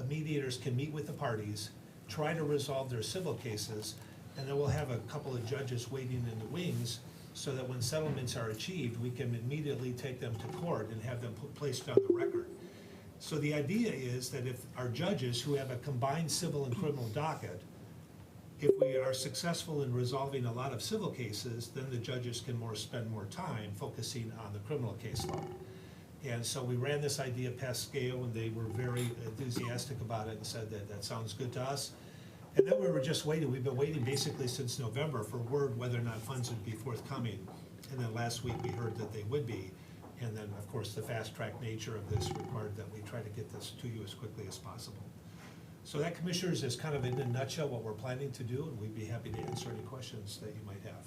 mediators can meet with the parties, try to resolve their civil cases, and then we'll have a couple of judges waiting in the wings so that when settlements are achieved, we can immediately take them to court and have them placed on the record. So the idea is that if our judges who have a combined civil and criminal docket, if we are successful in resolving a lot of civil cases, then the judges can spend more time focusing on the criminal caseload. And so we ran this idea past SCAO, and they were very enthusiastic about it and said that sounds good to us. And then we were just waiting. We've been waiting basically since November for word whether or not funds would be forthcoming. And then last week we heard that they would be. And then, of course, the fast-track nature of this required that we try to get this to you as quickly as possible. So that, Commissioners, is kind of in a nutshell what we're planning to do, and we'd be happy to answer any questions that you might have.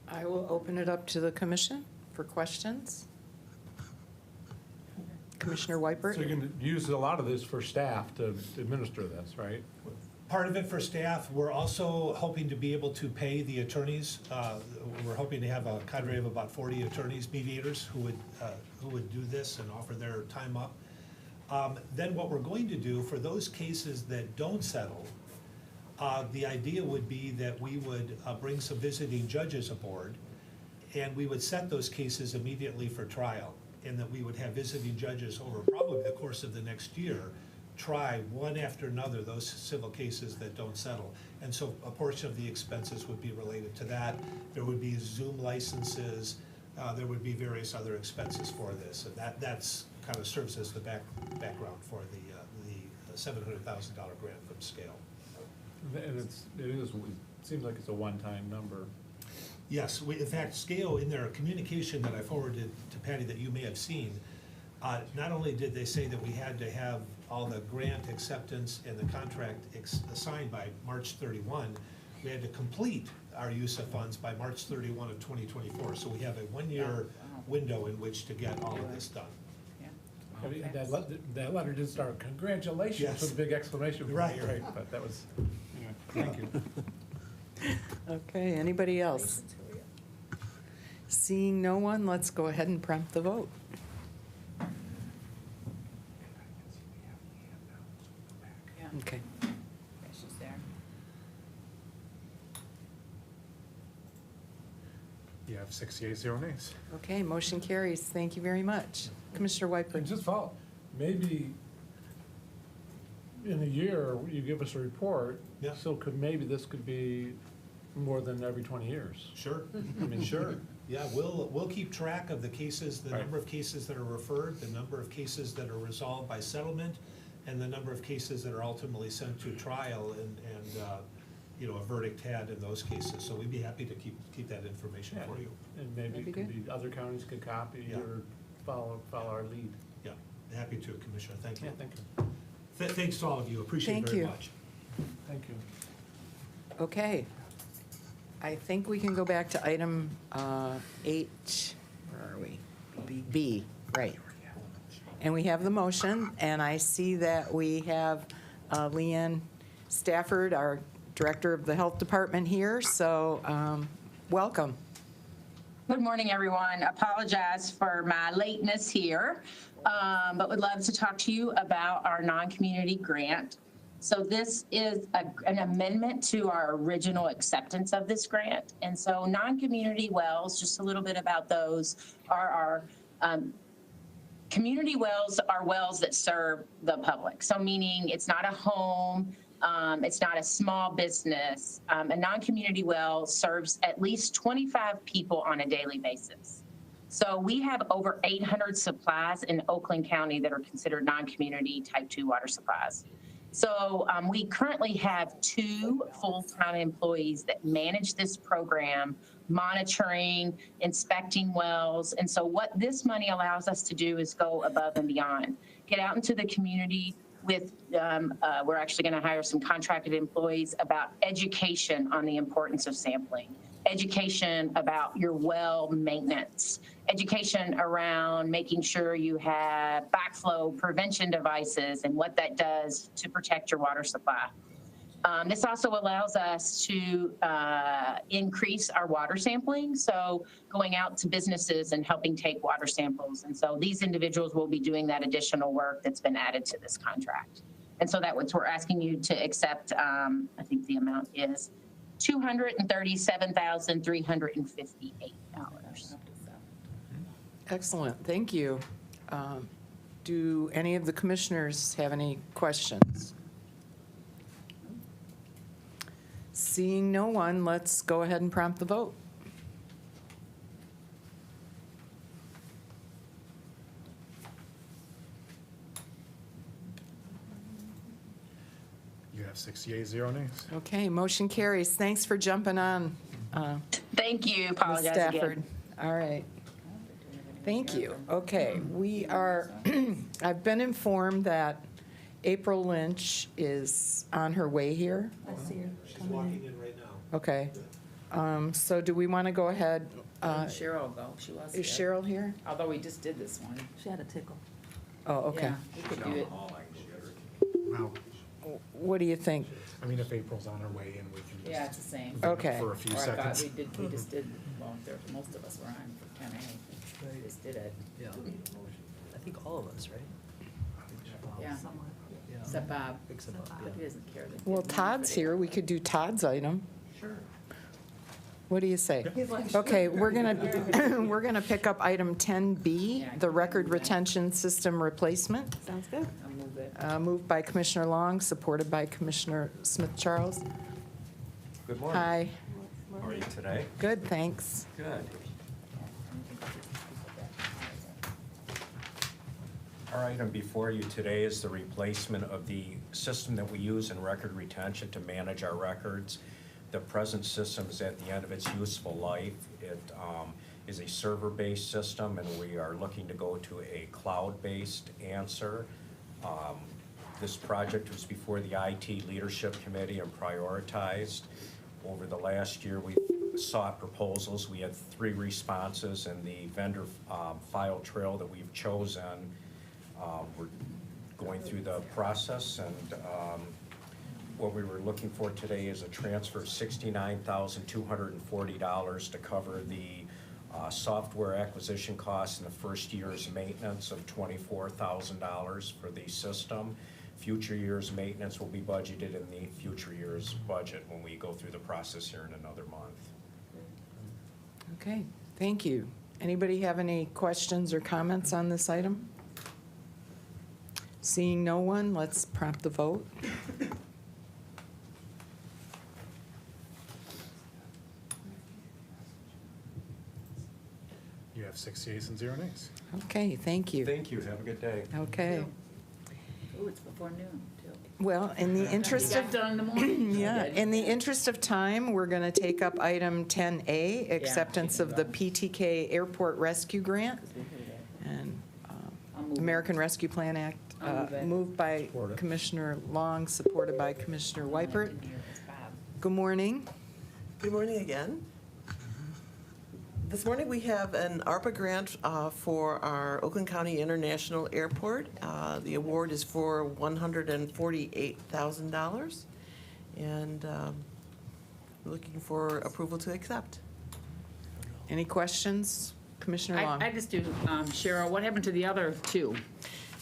I will open it up to the commission for questions. Commissioner Weipert? So you're going to use a lot of this for staff to administer this, right? Part of it for staff. We're also hoping to be able to pay the attorneys. We're hoping to have a cadre of about 40 attorneys, mediators, who would do this and offer their time up. Then what we're going to do for those cases that don't settle, the idea would be that we would bring some visiting judges aboard, and we would set those cases immediately for trial, and that we would have visiting judges over probably the course of the next year try one after another those civil cases that don't settle. And so a portion of the expenses would be related to that. There would be Zoom licenses. There would be various other expenses for this. And that's kind of serves as the background for the $700,000 grant from Scale. And it seems like it's a one-time number. Yes, in fact, Scale, in their communication that I forwarded to Patty that you may have seen, not only did they say that we had to have all the grant acceptance and the contract signed by March 31, we had to complete our use of funds by March 31 of 2024. So we have a one-year window in which to get all of this done. I mean, that letter did start, congratulations, Yes. with a big exclamation point. Right. But that was, anyway, thank you. Okay, anybody else? Seeing no one, let's go ahead and prompt the vote. Okay. She's there. You have 6 yeas, 0 nays. Okay, motion carries. Thank you very much. Commissioner And Whiteburn. just follow, maybe in a year, you give us a report. Yeah. So maybe this could be more than every 20 years. Sure, I mean, sure. Yeah, we'll keep track of the cases, the Right. number of cases that are referred, the number of cases that are resolved by settlement, and the number of cases that are ultimately sent to trial and a verdict had in those cases. So we'd be happy to keep that information for you. And maybe That'd it be could be, other counties could copy Yeah. or follow our lead. Yeah, happy to, Commissioner, thank you. Yeah, thank you. Thanks to all of you, appreciate it Thank very you. much. Thank you. Okay. I think we can go back to item 8, where are we? B, right. And we have the motion, and I see that we have Leanne Stafford, our Director of the Health Department here, so welcome. Good morning, everyone. Apologize for my lateness here, but would love to talk to you about our non-community grant. So this is an amendment to our original acceptance of this grant. And so non-community wells, just a little bit about those, are our community wells are wells that serve the public. So meaning it's not a home, it's not a small business. A non-community well serves at least 25 people on a daily basis. So we have over 800 supplies in Oakland County that are considered non-community type 2 water supplies. So we currently have 2 full-time employees that manage this program, monitoring, inspecting wells. And so what this money allows us to do is go above and beyond, get out into the community with, we're actually going to hire some contracted employees about education on the importance of sampling, education about your well maintenance, education around making sure you have backflow prevention devices and what that does to protect your water supply. This also allows us to increase our water sampling, so going out to businesses and helping take water samples. And so these individuals will be doing that additional work that's been added to this contract. And so that's what we're asking you to accept. I think the amount is $237,358. Excellent, thank you. Do any of the commissioners have any questions? Seeing no one, let's go ahead and prompt the vote. You have 6 yeas, 0 nays. Okay, motion carries. Thanks for jumping on. Thank you. Ms. Apologize Stafford. again. All right. Thank you. Okay, we are, I've been informed that April Lynch is on her way here. I see her. She's walking in right now. Okay. So do we want to go ahead? Cheryl will go, she was Is here. Cheryl here? Although we just did this one. She had a tickle. Oh, okay. Yeah, we could do it. Well, What do you think? I mean, if April's on her way in, we can just. Yeah, it's the same. vent Okay. For a few Or I thought seconds. we just did, well, most of us were on for 10A. We just did it. Yeah. I think all of us, right? Yeah, Somewhat. except Bob. Except Bob, But he doesn't care. that he Well, didn't Todd's put it here. in. We could do Todd's item. Sure. What do you say? He's like, Okay, we're gonna pick up item 10B, the record retention system replacement. Sounds good. I'll move it. Moved by Commissioner Long, supported by Commissioner Smith-Charles. Good morning. Hi. How are you today? Good, thanks. Good. Our item before you today is the replacement of the system that we use in record retention to manage our records. The present system is at the end of its useful life. It is a server-based system, and we are looking to go to a cloud-based answer. This project was before the IT Leadership Committee and prioritized. Over the last year, we sought proposals. We had 3 responses, and the vendor file trail that we've chosen, we're going through the process, and what we were looking for today is a transfer of $69,240 to cover the software acquisition costs in the first year's maintenance of $24,000 for the system. Future years' maintenance will be budgeted in the future year's budget when we go through the process here in another month. Okay, thank you. Anybody have any questions or comments on this item? Seeing no one, let's prompt the vote. You have 6 yeas and 0 nays. Okay, thank you. Thank you. Have a good day. Okay. Oh, it's before noon, too. Well, in the interest You of, got done in the morning. yeah, in the interest of time, we're going to take up item 10A, acceptance of the PTK Airport Rescue Grant. And American Rescue Plan Act, I'll move it. moved by Commissioner Long, supported by Commissioner Weipert. Good morning. Good morning again. This morning, we have an ARPA grant for our Oakland County International Airport. The award is for $148,000, and we're looking for approval to accept. Any questions? Commissioner Long? I just do, Cheryl, what happened to the other 2?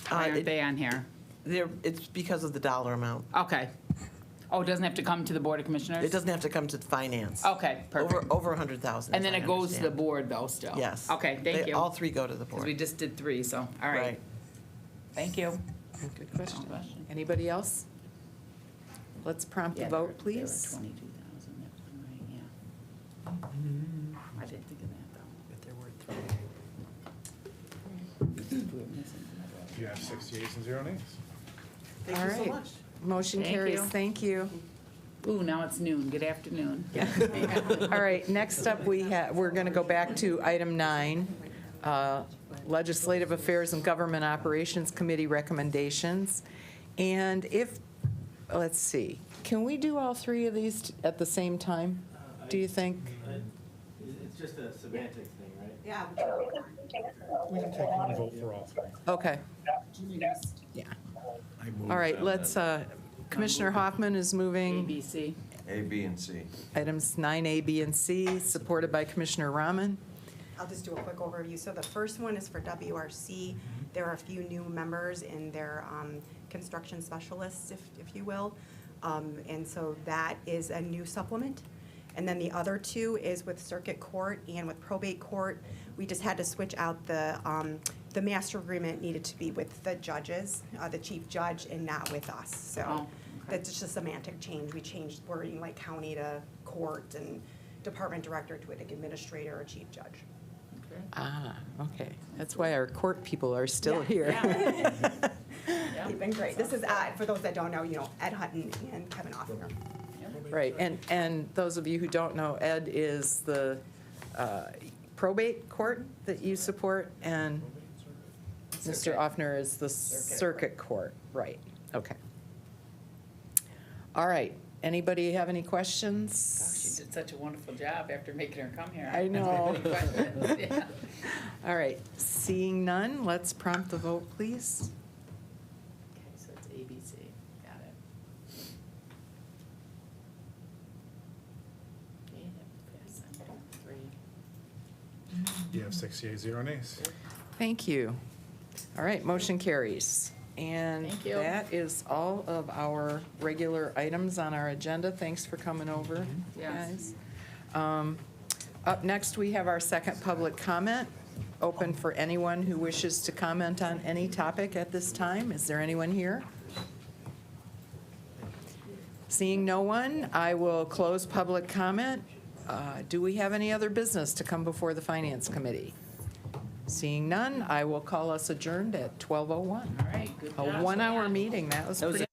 Why aren't they on here? It's because of the dollar amount. Okay. Oh, it doesn't have to come to the Board of Commissioners? It doesn't have to come to finance. Okay, perfect. Over 100,000. And then as it I goes to the understand. board, though, still? Yes. Okay, thank you. All 3 go to the Because we board. just did 3, so, all right. Right. Thank you. Good question. Anybody else? Let's prompt the Yeah, vote, they were please. 22,000, that's right, yeah. I didn't think of that, though. But there were 3. You have 6 yeas and 0 nays. Thank All you so right. much. Motion Thank carries. you. Thank you. Ooh, now it's noon. Good afternoon. All right, next up, we're going to go back to item 9, Legislative Affairs and Government Operations Committee recommendations. And if, let's see, can we do all 3 of these at the same time, do you think? It's just a semantic thing, right? Yeah. We can take one vote for all 3. Okay. Yeah. All right, let's, Commissioner Hoffman is moving ABC. A, B, and C. items 9A, B, and C, supported by Commissioner Rahman. I'll just do a quick overview. So the first one is for WRC. There are a few new members in their construction specialists, if you will. And so that is a new supplement. And then the other 2 is with Circuit Court and with Probate Court. We just had to switch out the master agreement needed to be with the judges, the chief judge, and not with us. So that's just a semantic change. We changed wording like county to court and department director to an administrator or chief judge. Ah, okay. That's why our court people are still here. They've been great. This is, for those that don't know, Ed Hutton and Kevin Offner. Right, and those of you who don't know, Ed is the probate court that you support, and Mr. Offner is the circuit court. Right, okay. All right, anybody have any questions? Gosh, you did such a wonderful job after making her come here. I know. Any questions? Yeah. All right, seeing none, let's prompt the vote, please. Okay, so it's ABC. Got it. Okay, that passed. I'm doing 3. You have 6 yeas, 0 nays. Thank you. All right, motion carries. And Thank you. that is all of our regular items on our agenda. Thanks for coming over, Yes. guys. Up next, we have our second public comment, open for anyone who wishes to comment on any topic at this time. Is there anyone here? Seeing no one, I will close public comment. Do we have any other business to come before the Finance Committee? Seeing none, I will call us adjourned at 12:01. All right, good job. A one-hour meeting, that was That was pretty